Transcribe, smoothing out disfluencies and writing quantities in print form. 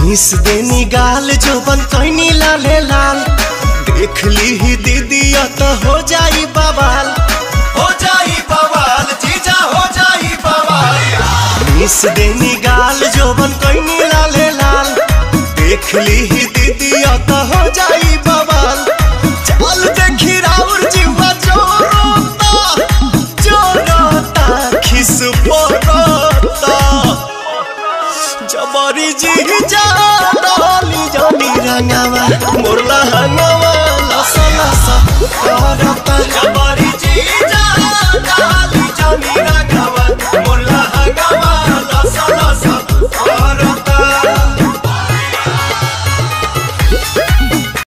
Miss देनी गाल जोबन कैनी लाले लाल देख ली ही दीदी तो हो जाई बवाल जीजा हो जाई बवाल। मिस देनी गाल जोबन कैनी लाले लाल देख ली ही दीदी तो हो जाई बवाल। चल देखी राउर जीवा जोरोता खिस पोरोता जबरी जीजा डाली जानी रंगावा मोरला हंगावा लसा लसा करता जबरी जीजा